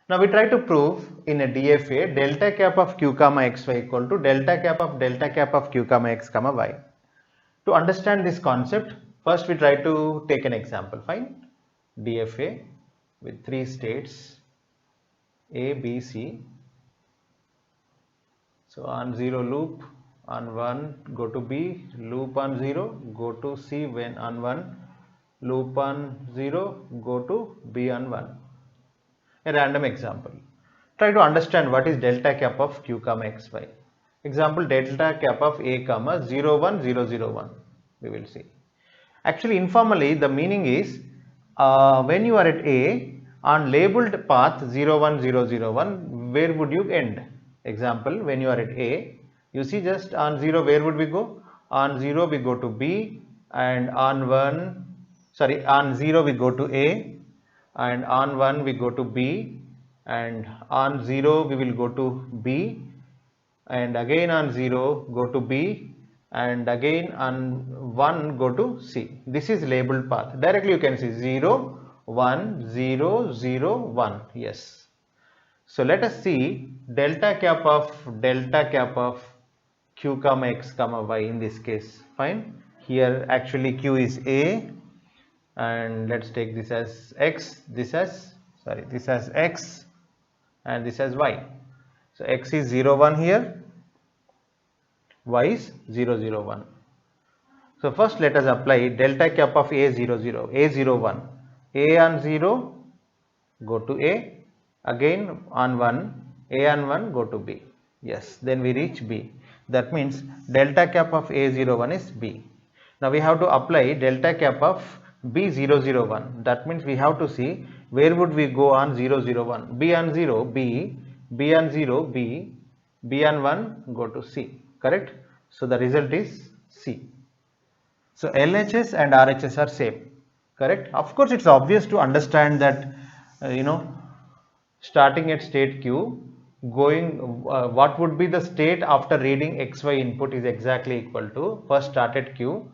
Now we try to prove in a DFA delta cap of q comma xy equal to delta cap of q comma x comma y. To understand this concept, first we try to take an example. Fine. DFA with three states A, B, C. So on 0 loop, on 1 go to B, loop on 0 go to C when on 1, loop on 0 go to B on 1. A random example. Try to understand what is delta cap of q comma xy. Example, delta cap of A comma 0 1 0 0 1. We will see. Actually, informally, the meaning is when you are at A on labeled path 0 1 0 0 1, where would you end? Example, when you are at A, you see just on 0, where would we go? On 0 we go to B, and on 1, sorry, on 0 we go to A, and on 1 we go to B, and on 0 we will go to B, and again on 0 go to B, and again on 1 go to C. This is labeled path. Directly you can see 0 1 0 0 1. Yes. So let us see delta cap of q comma x comma y in this case. Fine. Here actually q is A, and let's take this as x, this as x, and this as y. So x is 0 1 here, y is 0 0 1. So first let us apply delta cap of A 0 0, A 0 1. A on 0 go to A, again on 1, A on 1 go to B. Yes, then we reach B. That means delta cap of A 0 1 is B. Now we have to apply delta cap of B 0 0 1. That means we have to see where would we go on 0 0 1. B on 0 B, B on 0 B, B on 1 go to C. Correct? So the result is C. So LHS and RHS are same, correct? Of course, it's obvious to understand that starting at state Q, going what would be the state after reading XY input is exactly equal to first start at Q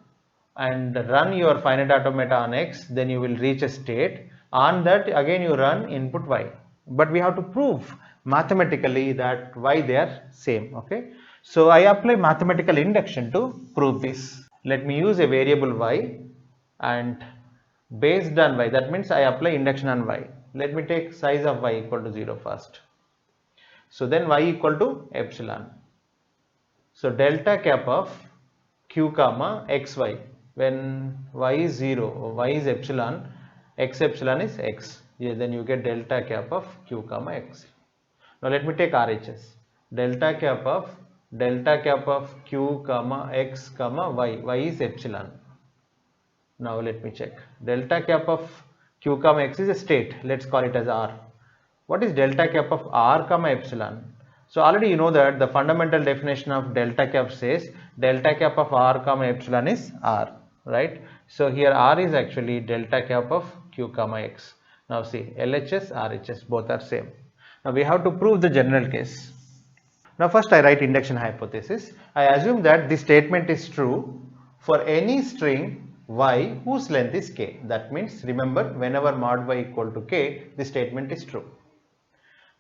and run your finite automata on X, then you will reach a state. On that again you run input Y. But we have to prove mathematically that why they are same. Okay. So I apply mathematical induction to prove this. Let me use a variable y, and based on y, that means I apply induction on y. Let me take size of y equal to 0 first. So then y equal to epsilon. So delta cap of q comma xy, when y is 0, y is epsilon, x epsilon is x. Yeah, then you get delta cap of q comma x. Now let me take RHS. Delta cap of q comma x comma y. Y is epsilon. Now let me check. Delta cap of q comma x is a state. Let's call it as r. What is delta cap of r comma epsilon? So already you know that the fundamental definition of delta cap says delta cap of r comma epsilon is r, right? So here r is actually delta cap of q comma x. Now see, LHS, RHS both are same. Now we have to prove the general case. Now first I write induction hypothesis. I assume that this statement is true for any string y whose length is k. That means remember, whenever mod y equal to k, this statement is true.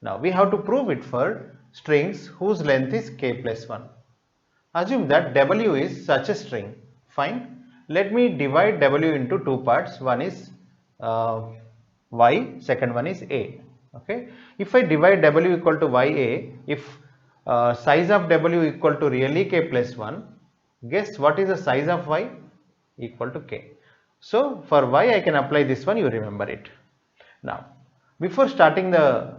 Now we have to prove it for strings whose length is k plus 1. Assume that w is such a string. Fine. Let me divide w into two parts. One is y, second one is a. Okay. If I divide w equal to ya, if size of w equal to really k plus 1, guess what is the size of y? Equal to k. So for y I can apply this one, you remember it. Now before starting the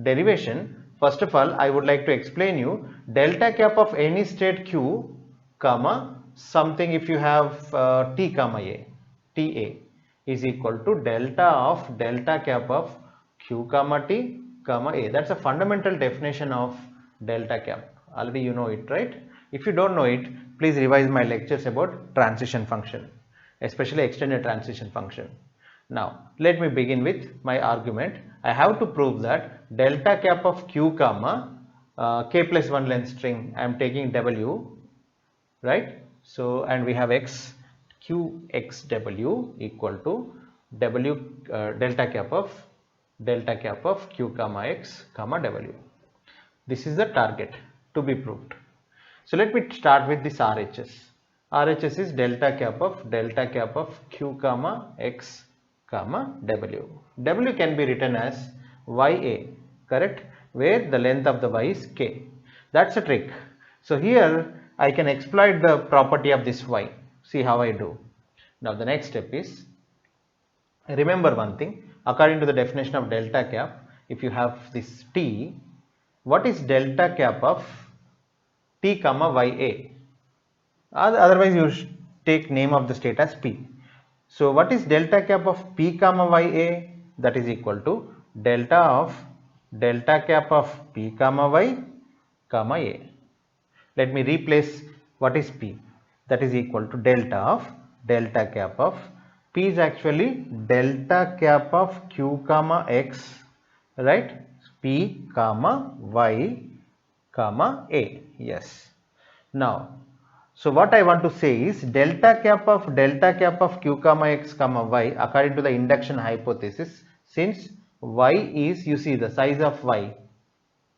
derivation, first of all I would like to explain you delta cap of any state q comma something, if you have t comma a, ta is equal to delta cap of q comma t comma a. That's a fundamental definition of delta cap. Already you know it, right? If you don't know it, please revise my lectures about transition function, especially extended transition function. Now let me begin with my argument. I have to prove that delta cap of q comma k plus 1 length string, I am taking w, right? So and we have x, q x w equal to w delta cap of delta cap of q comma x comma w. This is the target to be proved. So let me start with this RHS. RHS is delta cap of q comma x comma w. W can be written as YA, correct? Where the length of the Y is K. That's a trick. So here I can exploit the property of this Y. See how I do. Now the next step is, remember one thing, according to the definition of delta cap, if you have this T, what is delta cap of T comma YA? Otherwise you take name of the state as P. So what is delta cap of P comma YA? That is equal to delta of delta cap of P comma Y comma A. Let me replace what is P. That is equal to delta of delta cap of P is actually delta cap of Q comma X, right? P comma Y comma A. Yes. Now, so what I want to say is delta cap of q comma x comma y according to the induction hypothesis, since y is, you see the size of y.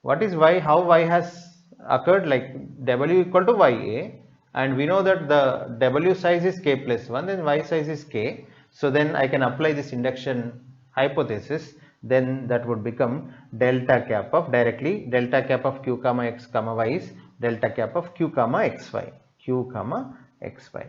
What is y? How y has occurred? Like w equal to ya, and we know that the w size is k plus 1, then y size is k. So then I can apply this induction hypothesis, then that would become delta cap of, directly delta cap of q comma x comma y is delta cap of q comma xy, q comma xy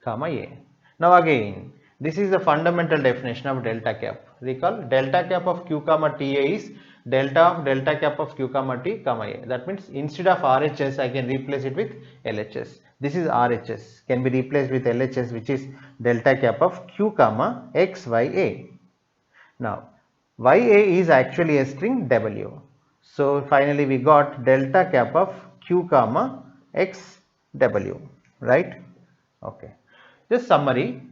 comma a. Now again, this is the fundamental definition of delta cap. Recall, delta cap of q comma ta is delta cap of q comma t comma a. That means instead of RHS, I can replace it with LHS. This is RHS, can be replaced with LHS, which is delta cap of q comma xya. Now, ya is actually a string w. So finally we got delta cap of q comma x w, right? Okay. Just summary,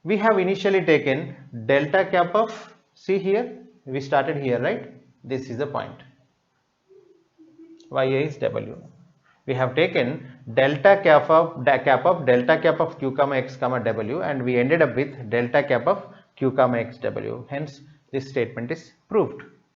we have initially taken delta cap of, see here, we started here, right? This is the point. Ya is w. We have taken delta cap of q comma x comma w, and we ended up with delta cap of q comma x w. Hence, this statement is proved.